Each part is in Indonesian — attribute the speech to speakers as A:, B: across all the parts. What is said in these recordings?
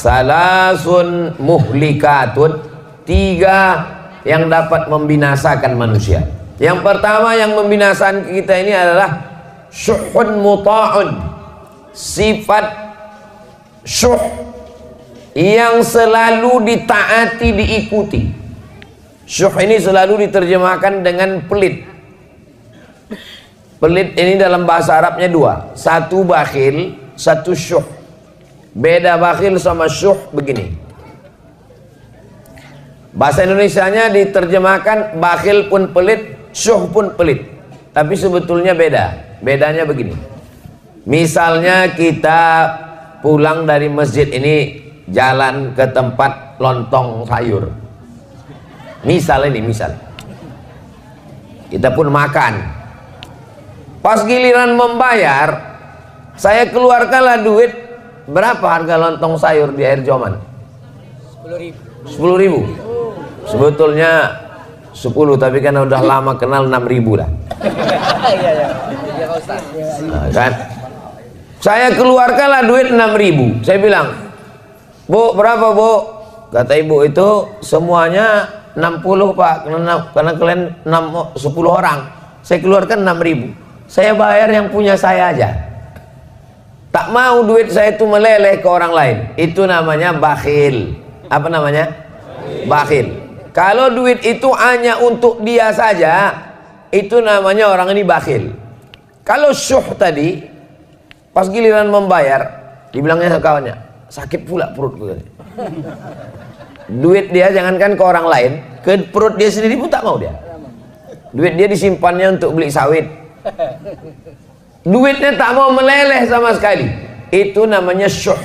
A: salasun muhlikatun, 3 yang dapat membinasakan manusia. Yang pertama yang membinasakan kita ini adalah syuhun muta'un, sifat syuh yang selalu ditaati, diikuti. Syuh ini selalu diterjemahkan dengan pelit. Pelit ini dalam bahasa Arabnya 2, satu bakhil, satu syuh. Beda bakhil sama syuh begini. Bahasa Indonesianya diterjemahkan bakhil pun pelit, syuh pun pelit, tapi sebetulnya beda. Bedanya begini. Misalnya kita pulang dari masjid ini, jalan ke tempat lontong sayur. Misal kita pun makan. Pas giliran membayar, saya keluarkanlah duit. Berapa harga lontong sayur di Air Joman? 10.000. Sebetulnya 10, tapi kan udah lama kenal 6.000 dah. Nah, kan? Saya keluarkanlah duit 6.000. Saya bilang, Bu, berapa Bu? Kata ibu, itu semuanya 60 Pak, karena kalian 10 orang. Saya keluarkan 6.000. Saya bayar yang punya saya aja. Tak mau duit saya itu meleleh ke orang lain. Itu namanya bakhil. Apa namanya? Bakhil. Kalau duit itu hanya untuk dia saja, itu namanya orang ini bakhil. Kalau syuh tadi, pas giliran membayar, dibilangnya kawannya, sakit pula perutku. Duit dia jangankan ke orang lain, ke perut dia sendiri pun tak mau dia. Duit dia disimpannya untuk beli sawit. Duitnya tak mau meleleh sama sekali. Itu namanya syuh.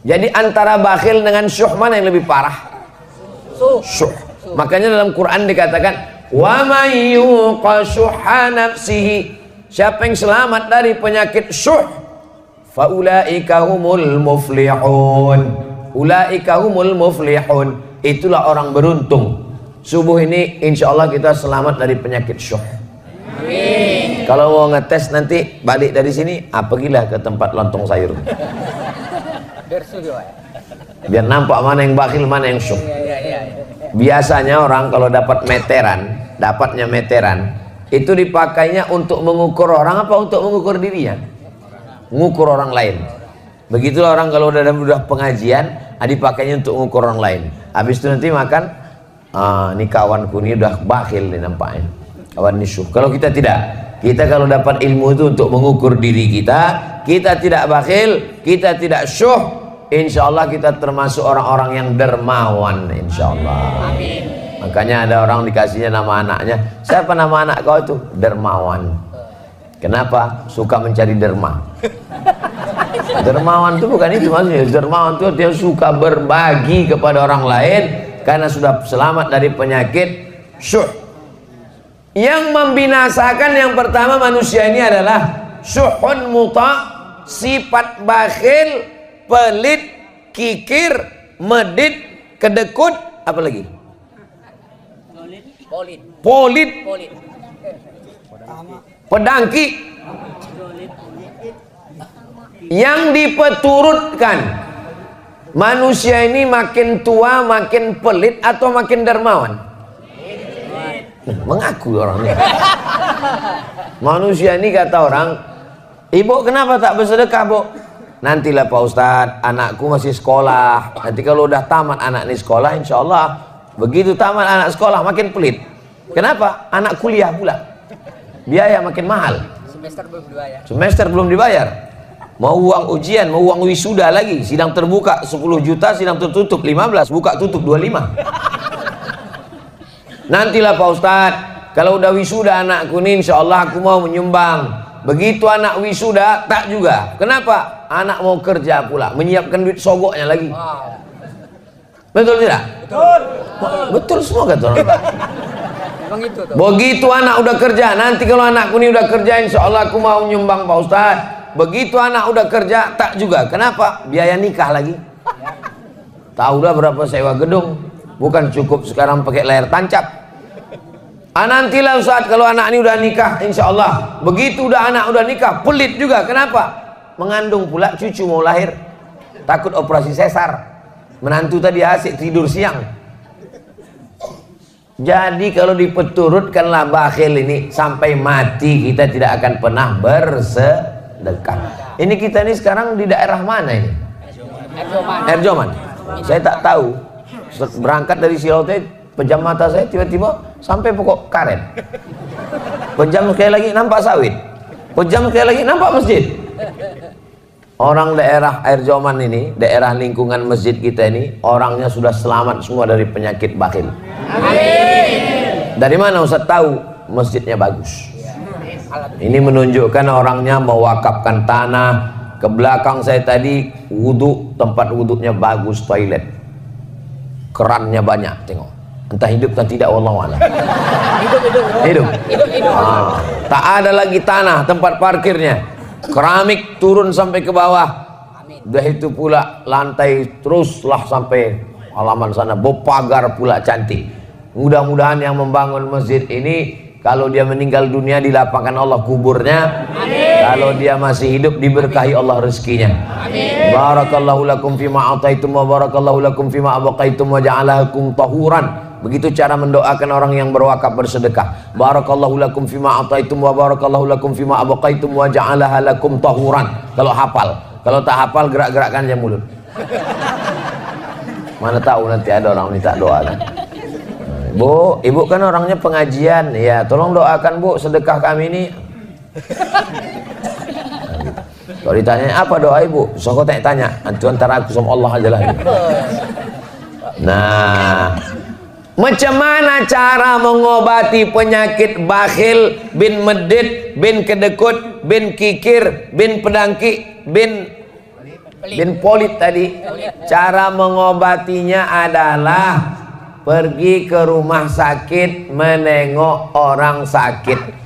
A: Jadi antara bakhil dengan syuh mana yang lebih parah? Syuh. Makanya dalam Quran dikatakan, wa may yuqa syuhha nafsihi, siapa yang selamat dari penyakit syuh, fa ulaika humul muflihun. Ulaika humul muflihun. Itulah orang beruntung. Subuh ini insyaallah kita selamat dari penyakit syuh. Amin. Kalau mau ngetes nanti balik dari sini, pergilah ke tempat lontong sayur. Biar nampak mana yang bakhil, mana yang syuh. Biasanya orang kalau dapat meteran, dapatnya meteran, itu dipakainya untuk mengukur orang apa untuk mengukur dirinya? Mengukur orang lain. Begitulah orang kalau udah pengajian, dipakainya untuk mengukur orang lain. Habis itu nanti makan, ini kawanku ini udah bakhil nih nampaknya. Kawan ini syuh. Kalau kita tidak, kita kalau dapat ilmu itu untuk mengukur diri kita tidak bakhil, kita tidak syuh, insya Allah kita termasuk orang-orang yang dermawan, insya Allah. Amin. Makanya ada orang dikasihnya nama anaknya, siapa nama anak kau itu? Dermawan. Kenapa? Suka mencari derma. Dermawan itu bukan itu maksudnya. Dermawan itu dia suka berbagi kepada orang lain karena sudah selamat dari penyakit syuh. Yang membinasakan yang pertama manusia ini adalah syuhun muta', sifat bakhil, pelit, kikir, medit, kedekut, apa lagi? Polit, pedangki. Yang dipeturutkan manusia ini makin tua makin pelit atau makin dermawan? Mengaku orangnya. Manusia ini kata orang, ibu kenapa tak bersedekah Bu? Nantilah Pak Ustadz, anakku masih sekolah. Nanti kalau udah tamat anak ini sekolah, insya Allah begitu tamat anak sekolah makin pelit. Kenapa? Anak kuliah pula, biaya makin mahal. Semester belum dibayar. Mau uang ujian, mau uang wisuda lagi. Sidang terbuka 10 juta, sidang tertutup 15, buka tutup 25. Nantilah Pak Ustadz, kalau udah wisuda anakku ini, insya Allah aku mau menyumbang. Begitu anak wisuda, tak juga. Kenapa? Anak mau kerja pula, menyiapkan duit sogoknya lagi. Betul tidak? Betul. Betul semua kata orang. Begitu anak udah kerja, nanti kalau anakku ini udah kerja, insya Allah aku mau menyumbang Pak Ustadz. Begitu anak udah kerja, tak juga. Kenapa? Biaya nikah lagi. Tahu dah berapa sewa gedung. Bukan cukup sekarang pakai layar tancap. Nantilah saat kalau anak ini udah nikah, insya Allah. Begitu udah anak udah nikah, pelit juga. Kenapa? Mengandung pula cucu mau lahir, takut operasi sesar. Menantu tadi asik tidur siang. Jadi kalau dipeturutkanlah bakhil ini sampai mati kita tidak akan pernah bersedekah. Ini kita ini sekarang di daerah mana ini? Erjoman. Saya tak tahu. Berangkat dari Silaute, pejam mata saya tiba-tiba sampai pokok karet. Pejam sekali lagi nampak sawit. Pejam sekali lagi nampak masjid. Orang daerah Erjoman ini, daerah lingkungan masjid kita ini, orangnya sudah selamat semua dari penyakit bakhil. Amin. Dari mana Ustaz tahu? Masjidnya bagus. Ini menunjukkan orangnya mewakafkan tanah. Ke belakang saya tadi wudhu, tempat wudhunya bagus, toilet, kerannya banyak, tengok. Entah hidup atau tidak, wallahu a'lam. Hidup. Tak ada lagi tanah tempat parkirnya, keramik turun sampai ke bawah. Udah itu pula lantai teruslah sampai halaman sana, pagar pula cantik. Mudah-mudahan yang membangun masjid ini kalau dia meninggal dunia dilapangkan Allah kuburnya. Amin. Kalau dia masih hidup diberkahi Allah rezekinya. Amin. Barakallahu lakum fima ataitum wa barakallahu lakum fima abaqaitum wa ja'alakum tahuran. Begitu cara mendoakan orang yang berwakaf bersedekah. Barakallahu lakum fima ataitum wa barakallahu lakum fima abaqaitum wa ja'alaha lakum tahuran. Kalau hafal. Kalau tak hafal gerak-gerakkan aja mulut. Mana tahu nanti ada orang minta doa kan. Bu, ibu kan orangnya pengajian, ya tolong doakan bu sedekah kami ini. Kalau ditanya apa doa ibu, so kau tanya, antu antara aku sama Allah aja lah. Nah, macam mana cara mengobati penyakit bakhil, bin medit, bin kedekut, bin kikir, bin pedangki, bin polit tadi? Cara mengobatinya adalah pergi ke rumah sakit, menengok orang sakit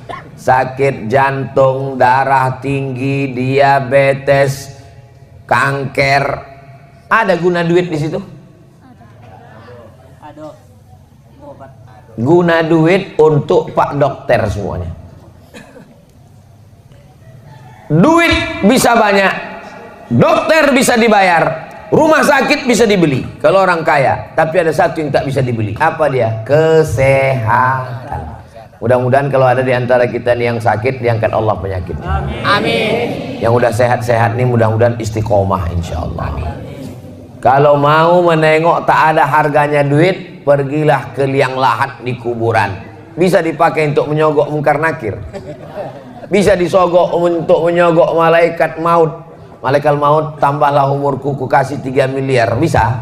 A: jantung, darah tinggi, diabetes, kanker. Ada guna duit di situ? Ada. Guna duit untuk Pak Dokter semuanya. Duit bisa banyak, dokter bisa dibayar, rumah sakit bisa dibeli kalau orang kaya, tapi ada satu yang tak bisa dibeli. Apa dia? Kesehatan. Mudah-mudahan kalau ada di antara kita nih yang sakit, diangkat Allah penyakitnya. Amin. Yang udah sehat-sehat nih mudah-mudahan istiqomah insyaallah. Kalau mau menengok tak ada harganya duit, pergilah ke liang lahat di kuburan. Bisa dipakai untuk menyogok mungkar nakir. Bisa disogok untuk menyogok malaikat maut. Malaikat maut, tambahlah umurku, ku kasih 3 miliar. Bisa?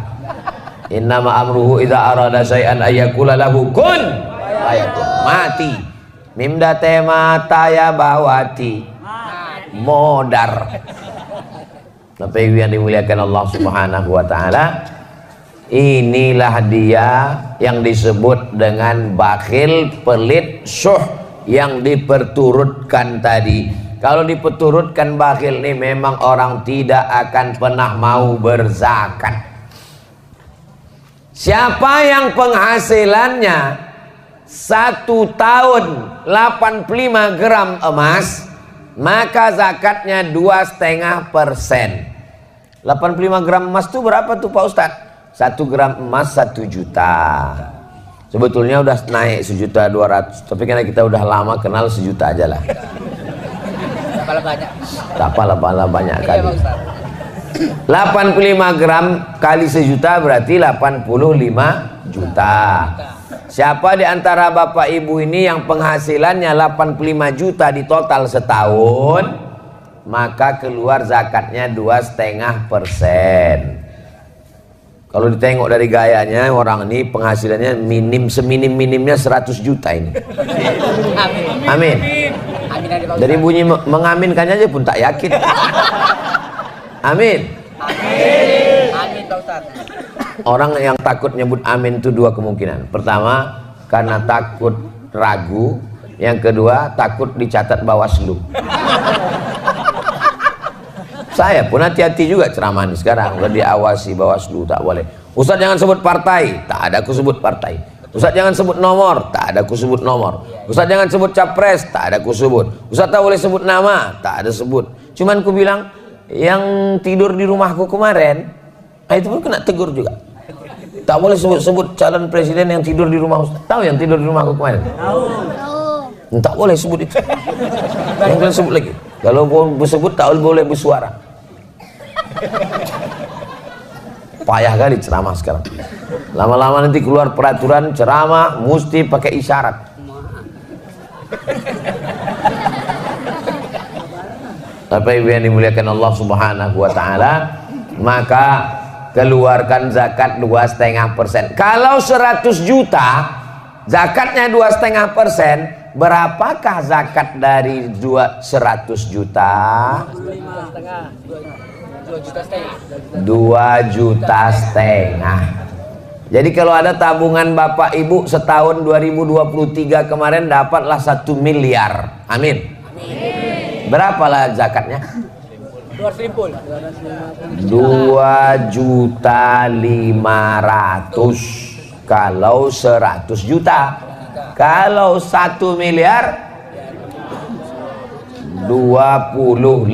A: Innama amruhu idza arada syai'an ayyakula lahu kun fayakun. Mati. Mimda mata ya bawati. Modar. Bapak Ibu yang dimuliakan Allah Subhanahu wa taala, inilah dia yang disebut dengan bakhil, pelit, syuh yang diperturutkan tadi. Kalau dipeturutkan bakhil ini memang orang tidak akan pernah mau berzakat. Siapa yang penghasilannya 1 tahun 85 gram emas, maka zakatnya 2,5%. 85 gram emas itu berapa tuh Pak Ustadz? 1 gram emas 1 juta. Sebetulnya udah naik 1.200.000, tapi karena kita udah lama kenal 1 juta aja lah. Tak pala banyak kali. 85 gram kali 1 juta berarti 85 juta. Siapa di antara bapak ibu ini yang penghasilannya 85 juta di total setahun, maka keluar zakatnya 2,5%. Kalau ditengok dari gayanya, orang ini penghasilannya seminim-minimnya 100 juta ini. Amin. Dari bunyi mengaminkannya aja pun tak yakin. Amin. Amin Pak Ustaz. Orang yang takut nyebut amin itu 2 kemungkinan. Pertama, karena takut ragu. Yang kedua, takut dicatat Bawaslu. Saya pun hati-hati juga ceramah ini sekarang. Udah diawasi Bawaslu, tak boleh. Ustaz jangan sebut partai, tak ada aku sebut partai. Ustaz jangan sebut nomor, tak ada aku sebut nomor. Ustaz jangan sebut capres, tak ada aku sebut. Ustaz tak boleh sebut nama, tak ada sebut. Cuman ku bilang, yang tidur di rumahku kemarin, itu pun kena tegur juga. Tak boleh sebut-sebut calon presiden yang tidur di rumah Ustaz. Tahu yang tidur di rumah aku kemarin? Tak boleh sebut itu. Yang kalian sebut lagi. Kalau bersebut tak boleh bersuara. Payah kali ceramah sekarang. Lama-lama nanti keluar peraturan ceramah mesti pakai isyarat. Bapak Ibu yang dimuliakan Allah Subhanahu wa taala, maka keluarkan zakat 2,5%. Kalau 100 juta zakatnya 2,5%, berapakah zakat dari 100 juta? 2,5 juta. Jadi kalau ada tabungan Bapak Ibu setahun 2023 kemarin dapatlah 1 miliar. Amin. Berapalah zakatnya? 2.500.000 kalau 100 juta. Kalau 1 miliar 25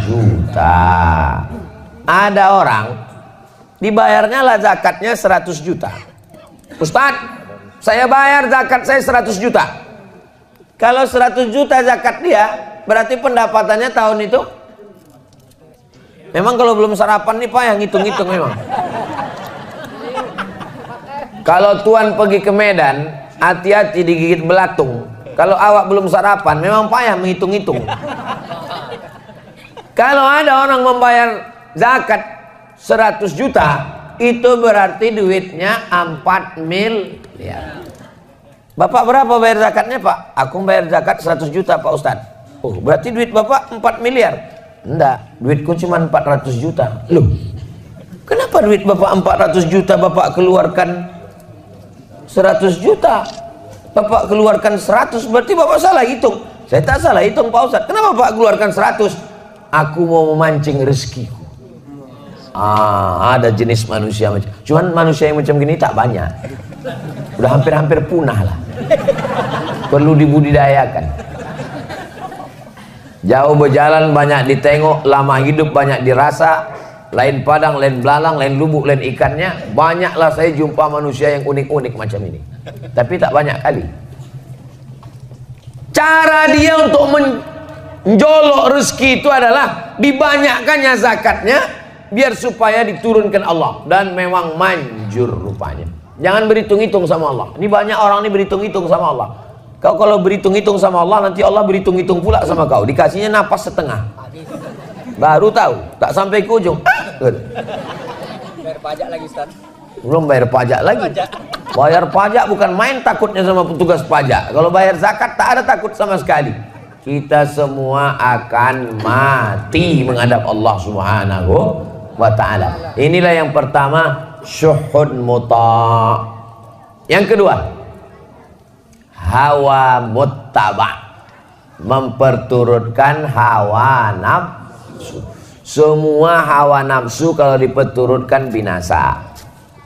A: juta. Ada orang dibayarnya lah zakatnya 100 juta. Ustadz, saya bayar zakat saya 100 juta. Kalau 100 juta zakat dia, berarti pendapatannya tahun itu, memang kalau belum sarapan nih Pak yang hitung-hitung memang. Kalau Tuan pergi ke Medan, hati-hati digigit belatung. Kalau awak belum sarapan, memang payah menghitung-hitung. Kalau ada orang membayar zakat 100 juta, itu berarti duitnya 4 miliar. Bapak berapa bayar zakatnya Pak? Aku bayar zakat 100 juta Pak Ustadz. Oh, berarti duit Bapak 4 miliar. Enggak, duitku cuma 400 juta. Loh, kenapa duit Bapak 400 juta Bapak keluarkan 100 juta? Bapak keluarkan 100, berarti Bapak salah hitung. Saya tak salah hitung Pak Ustadz. Kenapa Bapak keluarkan 100? Aku mau memancing rezekiku. Ada jenis manusia macam, cuman manusia yang macam gini tak banyak. Udah hampir-hampir punah lah. Perlu dibudidayakan. Jauh berjalan banyak ditengok, lama hidup banyak dirasa. Lain padang, lain belalang, lain lubuk, lain ikannya. Banyaklah saya jumpa manusia yang unik-unik macam ini. Tapi tak banyak kali. Cara dia untuk menjolok rezeki itu adalah dibanyakkannya zakatnya, biar supaya diturunkan Allah. Dan memang manjur rupanya. Jangan berhitung-hitung sama Allah. Ini banyak orang ini berhitung-hitung sama Allah. Kau kalau berhitung-hitung sama Allah, nanti Allah berhitung-hitung pula sama kau. Dikasihnya napas setengah. Baru tahu, tak sampai ke ujung.
B: Bayar pajak lagi Ustaz.
A: Belum bayar pajak lagi. Bayar pajak bukan main takutnya sama petugas pajak. Kalau bayar zakat tak ada takut sama sekali. Kita semua akan mati menghadap Allah Subhanahu wa ta'ala. Inilah yang pertama, syuhud muta'. Yang kedua, hawa muttaba', memperturutkan hawa nafsu. Semua hawa nafsu kalau diperturutkan binasa.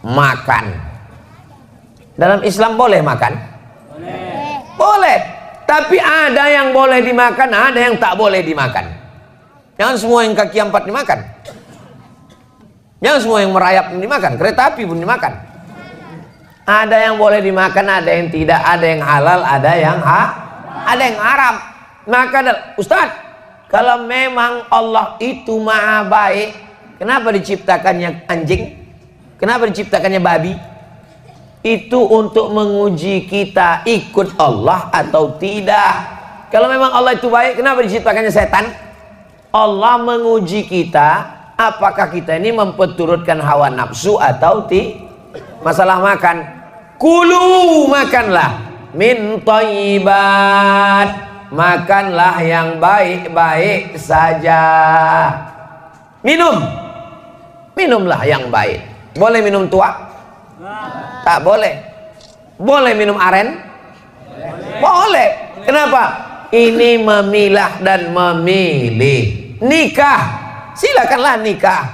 A: Makan, dalam Islam boleh makan? Boleh. Tapi ada yang boleh dimakan, ada yang tak boleh dimakan. Jangan semua yang kaki 4 dimakan. Jangan semua yang merayap pun dimakan. Kereta api pun dimakan. Ada yang boleh dimakan, ada yang tidak. Ada yang halal, ada yang haram. Maka Ustaz, kalau memang Allah itu maha baik, kenapa diciptakannya anjing? Kenapa diciptakannya babi? Itu untuk menguji kita ikut Allah atau tidak. Kalau memang Allah itu baik, kenapa diciptakannya setan? Allah menguji kita, apakah kita ini memperturutkan hawa nafsu atau tidak. Masalah makan, kulu, makanlah min thayyibat, makanlah yang baik-baik saja. Minumlah yang baik. Boleh minum tua? Tak boleh. Boleh minum aren? Boleh. Kenapa? Ini memilah dan memilih. Nikah, silakanlah nikah.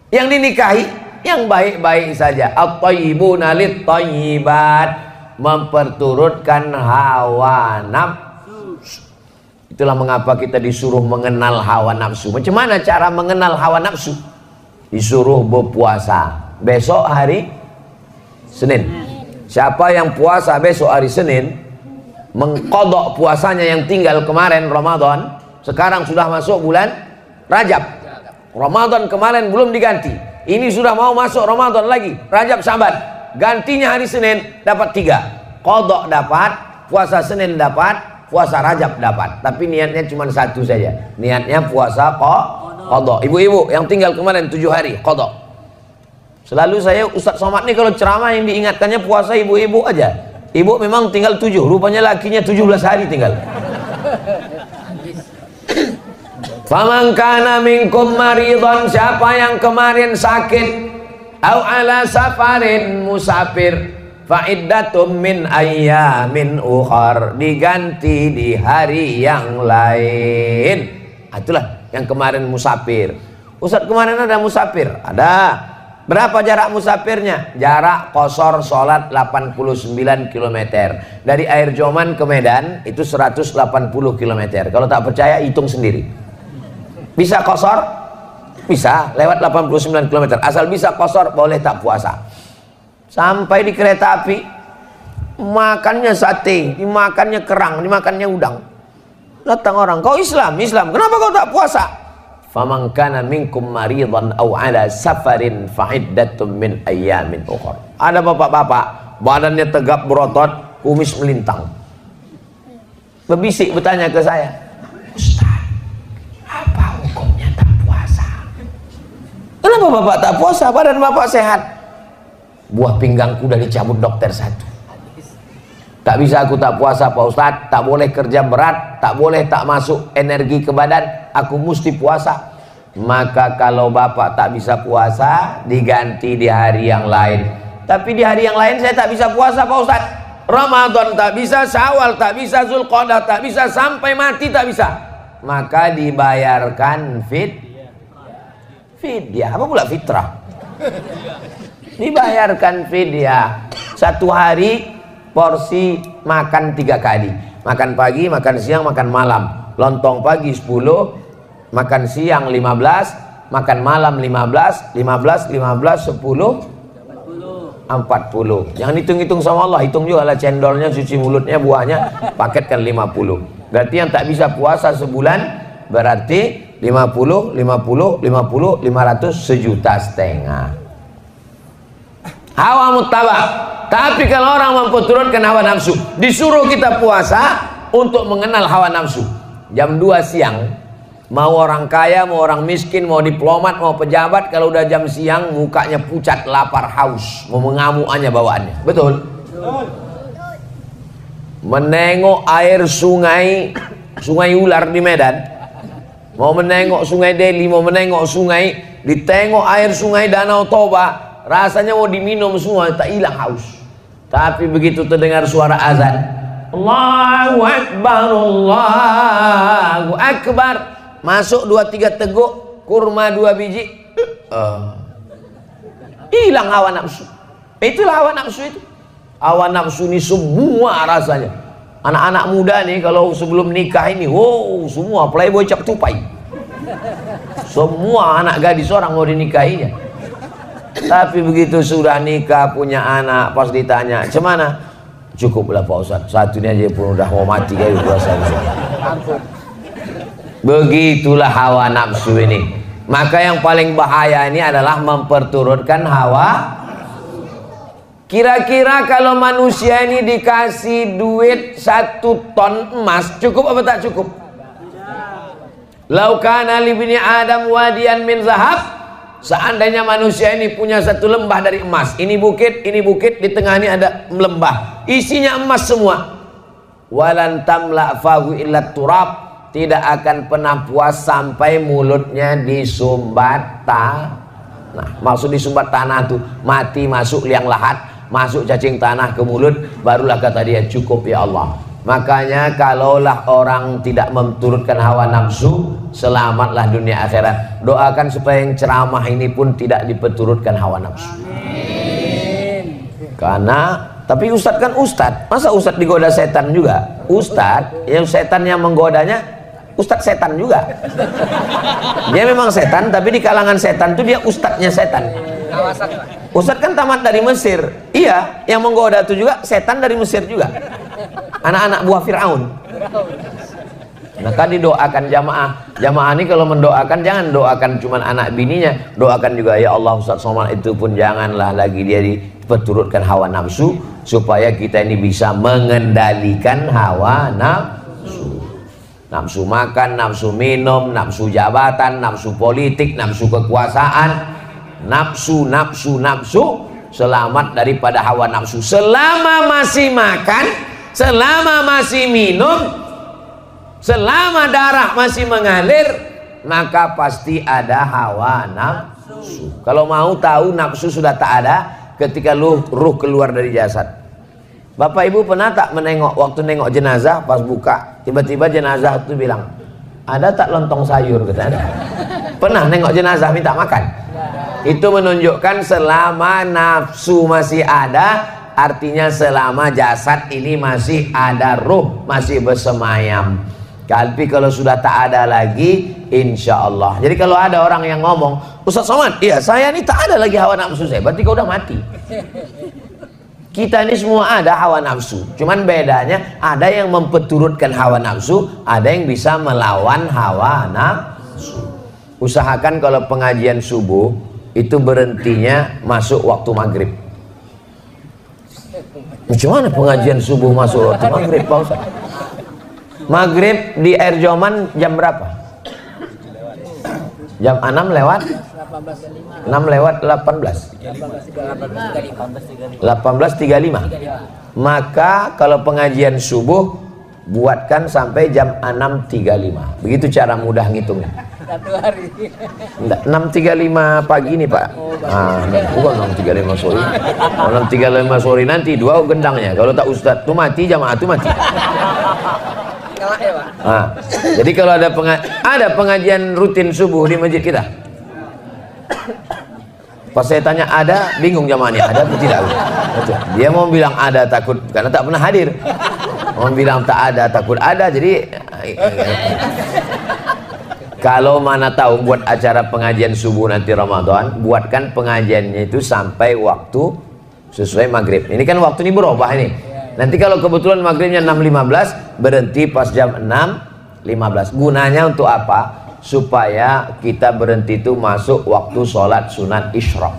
A: Yang dinikahi yang baik-baik saja. At-thayyibuna lit-thayyibat, memperturutkan hawa nafsu. Itulah mengapa kita disuruh mengenal hawa nafsu. Macam mana cara mengenal hawa nafsu? Disuruh berpuasa. besok hari Senin. Siapa yang puasa besok hari Senin, mengkodok puasanya yang tinggal kemarin Ramadan, sekarang sudah masuk bulan Rajab. Ramadan kemarin belum diganti, ini sudah mau masuk Ramadan lagi, Rajab Syaban, gantinya hari Senin, dapat 3. Kodok dapat, puasa Senin dapat, puasa Rajab dapat. Tapi niatnya cuma satu saja, niatnya puasa kodok. Ibu-ibu yang tinggal kemarin 7 hari kodok. Selalu saya Ustadz Somad nih kalau ceramah yang diingatkannya puasa ibu-ibu aja. Ibu memang tinggal 7, rupanya lakinya 17 hari tinggal. Faman kana minkum maridhan, siapa yang kemarin sakit, au ala safarin, musafir, fa iddatum min ayyamin ukhar, diganti di hari yang lain. Itulah yang kemarin musafir. Ustaz kemarin ada musafir? Ada. Berapa jarak musafirnya? Jarak qashar sholat 89 km. Dari Air Joman ke Medan itu 180 km. Kalau tak percaya hitung sendiri. Bisa qashar? Bisa, lewat 89 km. Asal bisa qashar boleh tak puasa. Sampai di kereta api, makannya sate, dimakannya kerang, dimakannya udang. Datang orang, kau Islam, kenapa kau tak puasa? Faman kana minkum maridhan aw ala safarin fa iddatum min ayyamin ukhra. Ada bapak-bapak, badannya tegap berotot, kumis melintang. Berbisik bertanya ke saya, Ustaz, apa hukumnya tak puasa? Kenapa bapak tak puasa? Badan bapak sehat. Buah pinggangku udah dicabut dokter 1. Tak bisa aku tak puasa Pak Ustadz, tak boleh kerja berat, tak boleh tak masuk energi ke badan, aku mesti puasa. Maka kalau bapak tak bisa puasa, diganti di hari yang lain. Tapi di hari yang lain saya tak bisa puasa Pak Ustadz. Ramadan tak bisa, Syawal tak bisa, Zulqa'dah tak bisa, sampai mati tak bisa. Maka dibayarkan fidyah. Apa pula fitrah? Dibayarkan fidyah. 1 hari porsi makan 3 kali, makan pagi, makan siang, makan malam. Lontong pagi 10, makan siang 15, makan malam 15, 10, 40. Jangan hitung-hitung sama Allah, hitung juga lah cendolnya, cuci mulutnya, buahnya, paketkan 50. Berarti yang tak bisa puasa sebulan berarti 50, 500, 1,5 juta. Hawa muttaba. Tapi kalau orang memperturutkan hawa nafsu, disuruh kita puasa untuk mengenal hawa nafsu. Jam 2 siang, mau orang kaya, mau orang miskin, mau diplomat, mau pejabat, kalau udah jam siang mukanya pucat, lapar, haus, mau mengamuk aja bawaannya. Betul? Menengok air sungai ular di Medan, mau menengok sungai Delhi, mau menengok sungai, ditengok air sungai Danau Toba, rasanya mau diminum semua, tak hilang haus. Tapi begitu terdengar suara azan, Allahu Akbar, Allahu Akbar, masuk 2-3 teguk kurma 2 biji, hilang hawa nafsu. Itulah hawa nafsu itu. Hawa nafsu ini semua rasanya. Anak-anak muda nih kalau sebelum nikah ini, wow, semua playboy cap tupai. Semua anak gadis orang mau dinikahinya. Tapi begitu sudah nikah, punya anak, pas ditanya, "Cemana?" "Cukuplah Pak Ustadz, satu ini aja pun udah mau mati kayak puasa." Begitulah hawa nafsu ini. Maka yang paling bahaya ini adalah memperturutkan hawa. Kira-kira kalau manusia ini dikasih duit 1 ton emas, cukup apa tak cukup? Lau kana li bani Adam wadiyan min zahab, seandainya manusia ini punya 1 lembah dari emas, ini bukit, di tengah ini ada lembah, isinya emas semua, walan tamla fahu illa turab, tidak akan pernah puas sampai mulutnya disumbat tanah. Nah, maksud disumbat tanah tuh mati, masuk liang lahat, masuk cacing tanah ke mulut, barulah kata dia cukup ya Allah. Makanya kalaulah orang tidak memturutkan hawa nafsu, selamatlah dunia akhirat. Doakan supaya yang ceramah ini pun tidak diperturutkan hawa nafsu. Amin. Karena tapi ustadz kan ustadz, masa ustadz digoda setan juga? Ustadz yang setan yang menggodanya ustadz setan juga. Dia memang setan, tapi di kalangan setan itu dia ustadznya setan.
B: Kawasan, Pak.
A: Ustadz kan tamat dari Mesir. Iya, yang menggoda itu juga setan dari Mesir juga. Anak-anak buah Fir'aun. Maka didoakan jamaah ini kalau mendoakan jangan doakan cuma anak bininya, doakan juga ya Allah Ustadz Somad itu pun janganlah lagi dia diperturutkan hawa nafsu, supaya kita ini bisa mengendalikan hawa nafsu. Nafsu makan, nafsu minum, nafsu jabatan, nafsu politik, nafsu kekuasaan, nafsu. Selamat daripada hawa nafsu. Selama masih makan, selama masih minum, selama darah masih mengalir, maka pasti ada hawa nafsu. Kalau mau tahu nafsu sudah tak ada ketika ruh keluar dari jasad. Bapak Ibu pernah tak menengok, waktu nengok jenazah pas buka, tiba-tiba jenazah itu bilang, ada tak lontong sayur? Katanya. Pernah nengok jenazah minta makan? Itu menunjukkan selama nafsu masih ada, artinya selama jasad ini masih ada ruh, masih bersemayam. Tapi kalau sudah tak ada lagi, insya Allah. Jadi kalau ada orang yang ngomong, Ustadz Somad, iya saya ini tak ada lagi hawa nafsu saya, berarti kau udah mati. Kita ini semua ada hawa nafsu, cuman bedanya ada yang memperturutkan hawa nafsu, ada yang bisa melawan hawa nafsu. Usahakan kalau pengajian subuh itu berhentinya masuk waktu maghrib. Bagaimana pengajian subuh masuk waktu maghrib, Pak Ustaz? Maghrib di Air Joman jam berapa? Jam 6 lewat 6 lewat 18 18.35. Maka kalau pengajian subuh buatkan sampai jam 6.35. Begitu cara mudah ngitungnya.
B: Satu hari.
A: 6.35 pagi nih Pak. Bukan 6.35 sore. 6.35 sore nanti dua gendangnya. Kalau tak ustadz tuh mati, jamaah tuh mati. Jadi kalau ada pengajian rutin subuh di masjid kita, pas saya tanya ada, bingung jamaahnya ada atau tidak. Dia mau bilang ada takut karena tak pernah hadir, mau bilang tak ada takut ada. Jadi kalau mana tahu buat acara pengajian subuh nanti Ramadan, buatkan pengajiannya itu sampai waktu sesuai maghrib. Ini kan waktu ini berubah ini. Nanti kalau kebetulan maghribnya 6.15, berhenti pas jam 6.15. Gunanya untuk apa? Supaya kita berhenti itu masuk waktu sholat sunat isyraq.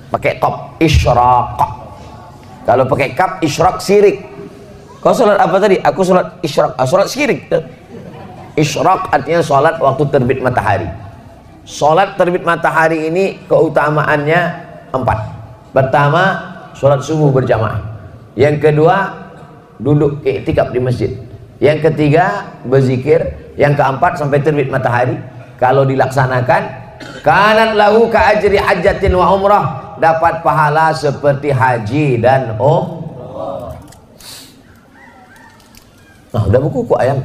A: Pakai top isyraq. Kalau pakai kap isyraq sirik. Kau sholat apa tadi? Aku sholat isyraq. Sholat sirik. Isyraq artinya sholat waktu terbit matahari. Sholat terbit matahari ini keutamaannya 4. Pertama, sholat subuh berjamaah. Yang kedua, duduk iktikaf di masjid. Yang ketiga, berzikir. Yang keempat, sampai terbit matahari. Kalau dilaksanakan, kanat lahu ka ajri hajjatin wa umrah, dapat pahala seperti haji dan umrah. Nah, udah buku kok ayam.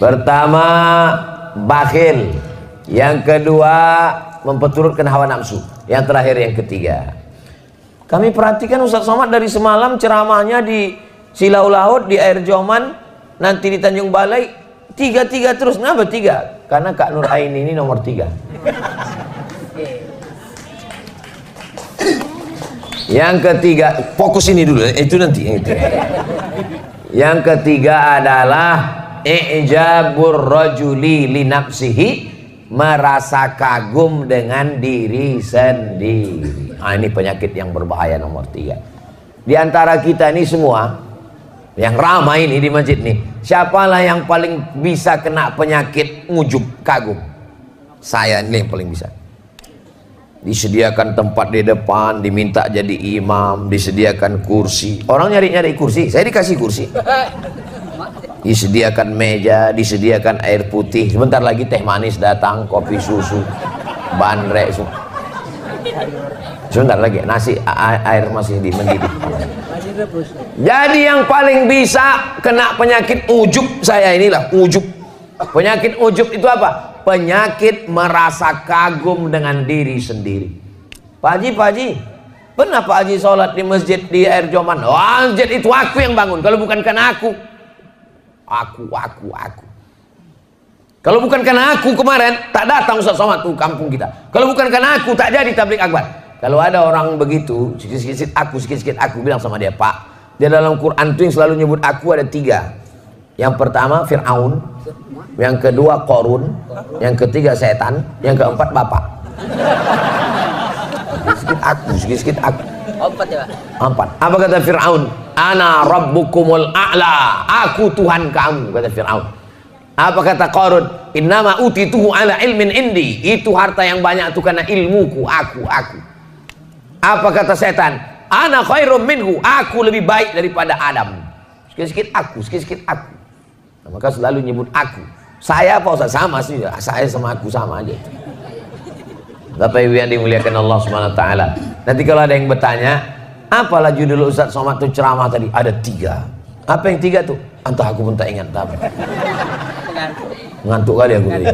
A: Pertama, bakhil. Yang kedua, memperturutkan hawa nafsu. Yang terakhir, yang ketiga. Kami perhatikan Ustadz Somad dari semalam ceramahnya di Silau Laut, di Air Joman, nanti di Tanjung Balai, 3 terus. Kenapa 3? Karena Kak Nur Aini ini nomor 3. Yang ketiga, fokus ini dulu, itu nanti. Yang ketiga adalah i'jabur rajuli li nafsihi, merasa kagum dengan diri sendiri. Ini penyakit yang berbahaya nomor 3. Di antara kita ini semua yang ramai ini di masjid nih, siapalah yang paling bisa kena penyakit ujub, kagum? Saya ini yang paling bisa. Disediakan tempat di depan, diminta jadi imam, disediakan kursi. Orang nyari-nyari kursi, saya dikasih kursi. Disediakan meja, disediakan air putih. Sebentar lagi teh manis datang, kopi susu, bandrek. Sebentar lagi nasi air masih mendidih. Jadi yang paling bisa kena penyakit ujub saya inilah, ujub. Penyakit ujub itu apa? Penyakit merasa kagum dengan diri sendiri. Pak Haji, pernah Pak Haji sholat di masjid di Air Joman? Wah, masjid itu aku yang bangun, kalau bukan karena aku. Kalau bukan karena aku kemarin tak datang Ustaz Somad tuh kampung kita. Kalau bukan karena aku tak jadi tablik akbar. Kalau ada orang begitu, sikit-sikit aku bilang sama dia, Pak, dia dalam Quran tuh yang selalu nyebut aku ada 3. Yang pertama Fir'aun, yang kedua Qarun, yang ketiga setan, yang keempat Bapak. Sikit-sikit aku.
B: 4 ya, Pak?
A: 4. Apa kata Fir'aun? Ana rabbukumul a'la. Aku Tuhan kamu, kata Fir'aun. Apa kata Qarun? Innama utituhu ala ilmin indi. Itu harta yang banyak itu karena ilmuku, aku. Apa kata setan? Ana khairum minhu. Aku lebih baik daripada Adam. Sikit-sikit aku. Nah, maka selalu nyebut aku. Saya apa Ustaz? Sama sih. Saya sama aku sama aja. Bapak Ibu yang dimuliakan Allah Subhanahu wa taala. Nanti kalau ada yang bertanya, apalah judul Ustaz Somad itu ceramah tadi? Ada 3. Apa yang 3 tuh? Entah aku pun tak ingat apa. Ngantuk kali aku tadi.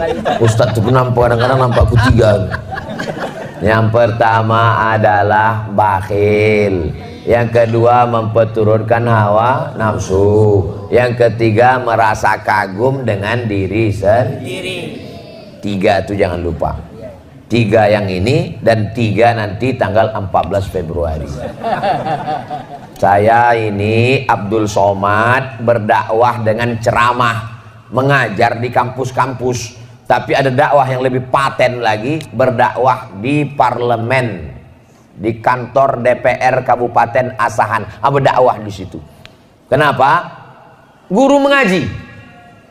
A: Ustaz tuh kadang-kadang nampak aku 3. Yang pertama adalah bakhil. Yang kedua memperturutkan hawa nafsu. Yang ketiga merasa kagum dengan diri sendiri. 3 itu jangan lupa. 3 yang ini dan 3 nanti tanggal 14 Februari. Saya ini Abdul Somad berdakwah dengan ceramah, mengajar di kampus-kampus. Tapi ada dakwah yang lebih paten lagi, berdakwah di parlemen, di kantor DPR Kabupaten Asahan. Berdakwah di situ. Kenapa? Guru mengaji.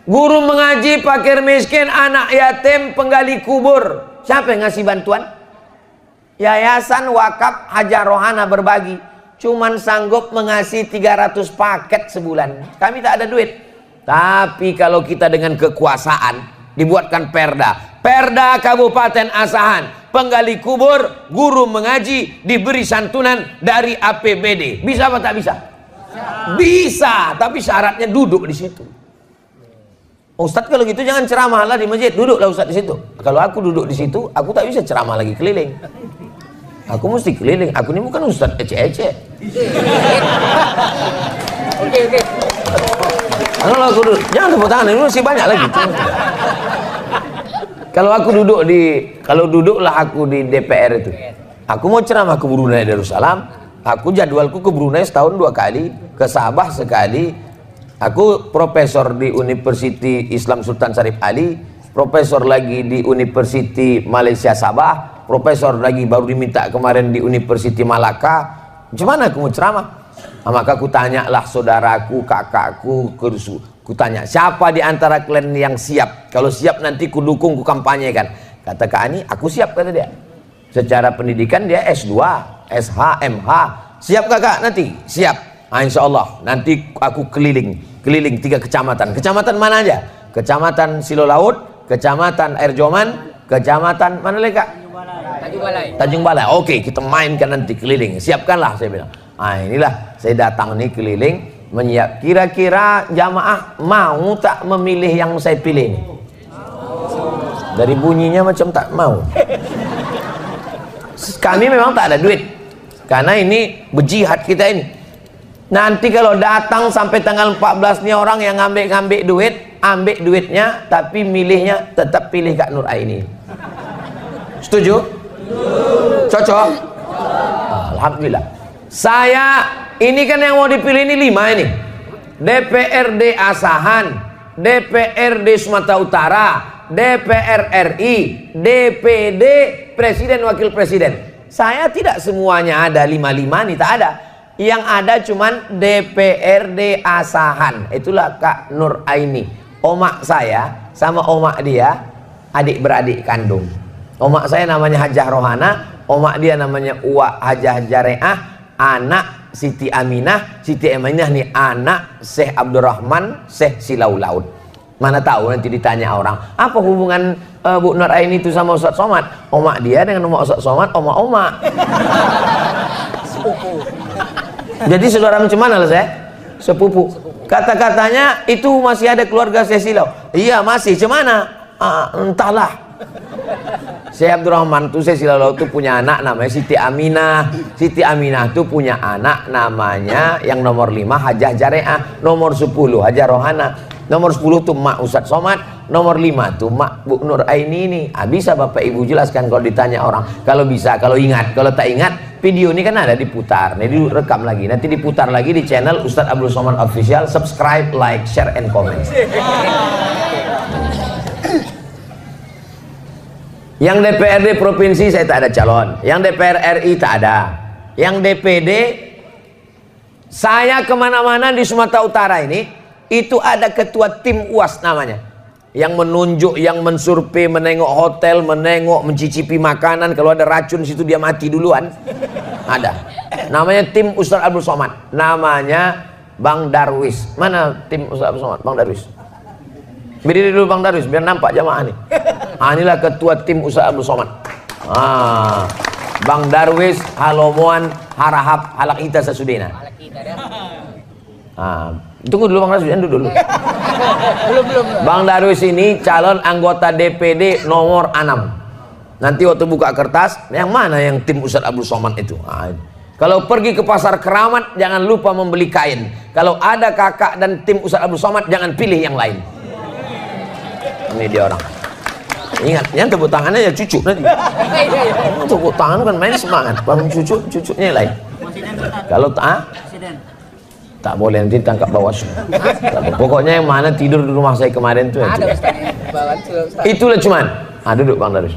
A: Guru mengaji, fakir miskin, anak yatim, penggali kubur. Siapa yang ngasih bantuan? Yayasan Wakaf Hajah Rohana Berbagi. Cuman sanggup mengasih 300 paket sebulan. Kami tak ada duit. Tapi kalau kita dengan kekuasaan, dibuatkan perda. Perda Kabupaten Asahan. Penggali kubur, guru mengaji, diberi santunan dari APBD. Bisa apa tak bisa? Bisa, tapi syaratnya duduk di situ. Ustadz kalau gitu jangan ceramah lah di masjid, duduklah Ustadz di situ. Kalau aku duduk di situ, aku tak bisa ceramah lagi keliling. Aku mesti keliling. Aku ini bukan Ustadz ece-ece.
B: Oke.
A: Kalau aku duduk, jangan tepuk tangan, ini masih banyak lagi. Kalau duduklah aku di DPR itu. Aku mau ceramah ke Brunei Darussalam. Aku jadwalku ke Brunei setahun 2 kali, ke Sabah sekali. Aku profesor di University Islam Sultan Syarif Ali, profesor lagi di University Malaysia Sabah, profesor lagi baru diminta kemarin di University Malaka. Macam mana aku mau ceramah? Maka aku tanyalah saudaraku, kakakku, ku tanya, siapa di antara kalian yang siap? Kalau siap nanti ku dukung, ku kampanyekan. Kata Kak Ani, aku siap, kata dia. Secara pendidikan dia S2, SH, MH. Siap kakak nanti? Siap. Insya Allah nanti aku keliling 3 kecamatan. Kecamatan mana aja? Kecamatan Silolaut, Kecamatan Air Joman, Kecamatan mana lagi Kak? Tanjung Balai. Oke, kita mainkan nanti keliling. Siapkanlah, saya bilang. Inilah saya datang nih keliling menyiap. Kira-kira jamaah mau tak memilih yang saya pilih ini? Dari bunyinya macam tak mau. Kami memang tak ada duit. Karena ini berjihad kita ini. Nanti kalau datang sampai tanggal 14 nih orang yang ngambil duit, ambil duitnya, tapi milihnya tetap pilih Kak Nur Aini. Setuju? Cocok? Alhamdulillah. Saya ini kan yang mau dipilih ini 5 ini. DPRD Asahan, DPRD Sumatera Utara, DPR RI, DPD Presiden Wakil Presiden. Saya tidak semuanya ada 5 nih, tak ada. Yang ada cuman DPRD Asahan. Itulah Kak Nur Aini. Omak saya sama omak dia adik beradik kandung. Omak saya namanya Hajah Rohana, omak dia namanya Uwa Hajah Jareah, anak Siti Aminah. Siti Aminah nih anak Syekh Abdurrahman Syekh Silau Laut. Mana tahu nanti ditanya orang, apa hubungan Bu Nur Aini itu sama Ustaz Somad? Omak dia dengan omak Ustaz Somad, omak-omak. Jadi saudara macam mana lah saya? Sepupu. Kata-katanya itu masih ada keluarga Syekh Silau. Iya masih. Macam mana? Entahlah. Syekh Abdurrahman tuh, Syekh Silalau tuh punya anak namanya Siti Aminah. Siti Aminah tuh punya anak namanya yang nomor 5 Hajah Jareah, nomor 10 Hajah Rohana, nomor 10 tuh Mak Ustadz Somad, nomor 5 tuh Mak Bu Nur Aini ini. Bisa Bapak Ibu jelaskan kalau ditanya orang? Kalau bisa, kalau ingat. Kalau tak ingat, video ini kan ada diputar, nih direkam lagi, nanti diputar lagi di channel Ustadz Abdul Somad Official. Subscribe, like, share, and comment. Yang DPRD provinsi saya tak ada calon, yang DPR RI tak ada, yang DPD saya kemana-mana di Sumatera Utara ini itu ada ketua tim UAS namanya, yang menunjuk, yang mensurvei, menengok hotel, menengok, mencicipi makanan. Kalau ada racun situ dia mati duluan. Ada namanya tim Ustadz Abdul Somad, namanya Bang Darwis. Mana tim Ustadz Abdul Somad? Bang Darwis, berdiri dulu Bang Darwis biar nampak jamaah nih. Inilah ketua tim Ustadz Abdul Somad. Bang Darwis Halomoan Harahap Halak Ita Sasudena. Tunggu dulu Bang Darwis, duduk dulu. Belum. Bang Darwis ini calon anggota DPD nomor 6. Nanti waktu buka kertas, yang mana yang tim Ustadz Abdul Somad itu? Kalau pergi ke pasar Keramat, jangan lupa membeli kain. Kalau ada kakak dan tim Ustadz Abdul Somad, jangan pilih yang lain. Ini dia orang. Ingat, yang tepuk tangannya ya cucu nanti. Tepuk tangan kan main semangat. Bang cucunya lain. Kalau tak boleh, nanti tangkap Bawaslu. Pokoknya yang mana tidur di rumah saya kemarin tuh. Itulah cuman. Duduk Bang Darwis.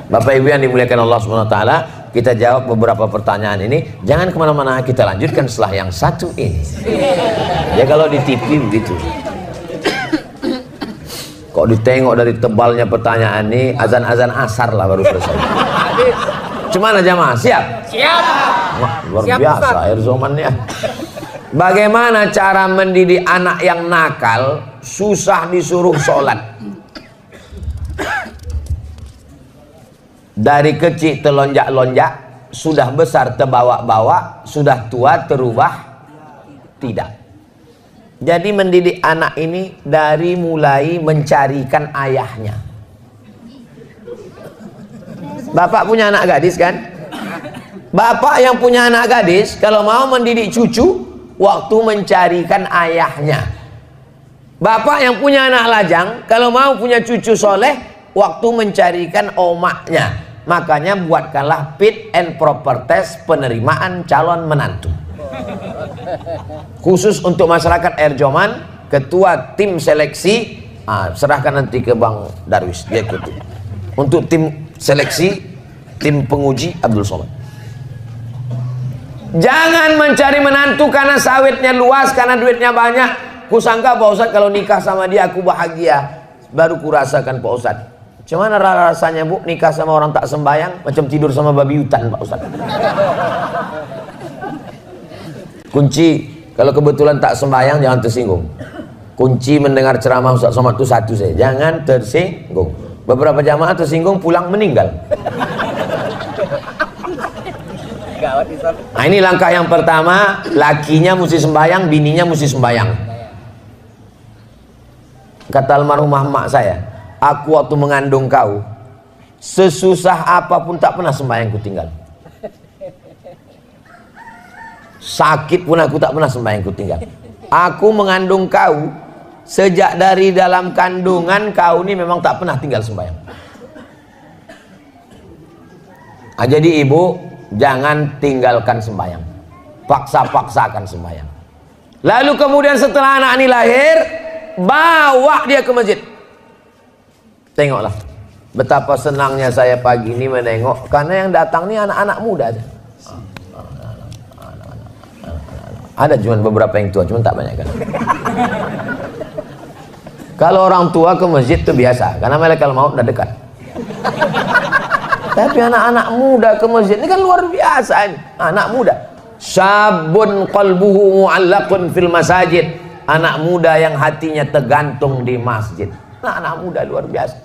A: Bapak Ibu yang dimuliakan Allah Subhanahu Wa Taala, kita jawab beberapa pertanyaan ini. Jangan kemana-mana, kita lanjutkan setelah yang satu ini. Ya kalau di TV begitu. Kok ditengok dari tebalnya pertanyaan ini, azan-azan asar lah baru selesai. Cuman aja mas, siap? Siap. Wah, luar siap, biasa Ustaz. Air zamannya. Bagaimana cara mendidik anak yang nakal, susah disuruh sholat? Dari kecil telonjak-lonjak, sudah besar terbawa-bawa, sudah tua terubah tidak. Jadi mendidik anak ini dari mulai mencarikan ayahnya. Bapak punya anak gadis kan? Bapak yang punya anak gadis kalau mau mendidik cucu, waktu mencarikan ayahnya. Bapak yang punya anak lajang kalau mau punya cucu soleh, waktu mencarikan omaknya. Makanya buatkanlah fit and proper test penerimaan calon menantu. Khusus untuk masyarakat Erjoman, ketua tim seleksi, serahkan nanti ke Bang Darwis, dia ikuti. Untuk tim seleksi, tim penguji Abdul Somad. Jangan mencari menantu karena sawitnya luas, karena duitnya banyak. Kusangka Pak Ustadz kalau nikah sama dia aku bahagia. Baru kurasakan Pak Ustadz. Cuman rasanya Bu nikah sama orang tak sembayang, macam tidur sama babi hutan Pak Ustadz. Kunci kalau kebetulan tak sembahyang jangan tersinggung. Kunci mendengar ceramah Ustaz Somad itu satu saja, jangan tersinggung. Beberapa jamaah tersinggung pulang meninggal. Nah, ini langkah yang pertama, lakinya mesti sembahyang, bininya mesti sembahyang. Kata almarhumah mak saya, aku waktu mengandung kau, sesusah apapun tak pernah sembahyang ku tinggal. Sakit pun aku tak pernah sembahyang ku tinggal. Aku mengandung kau, sejak dari dalam kandungan kau ini memang tak pernah tinggal sembahyang. Jadi ibu jangan tinggalkan sembahyang, paksa-paksakan sembahyang. Lalu kemudian setelah anak ini lahir, bawa dia ke masjid. Tengoklah betapa senangnya saya pagi ini menengok, karena yang datang ini anak-anak muda aja. Ada cuma beberapa yang tua, cuma tak banyak kan. Kalau orang tua ke masjid itu biasa, karena malaikat maut udah dekat. Tapi anak-anak muda ke masjid ini kan luar biasa ini. Anak muda, syabun qalbuhu mu'allaqun fil masajid. Anak muda yang hatinya tergantung di masjid. Anak muda luar biasa.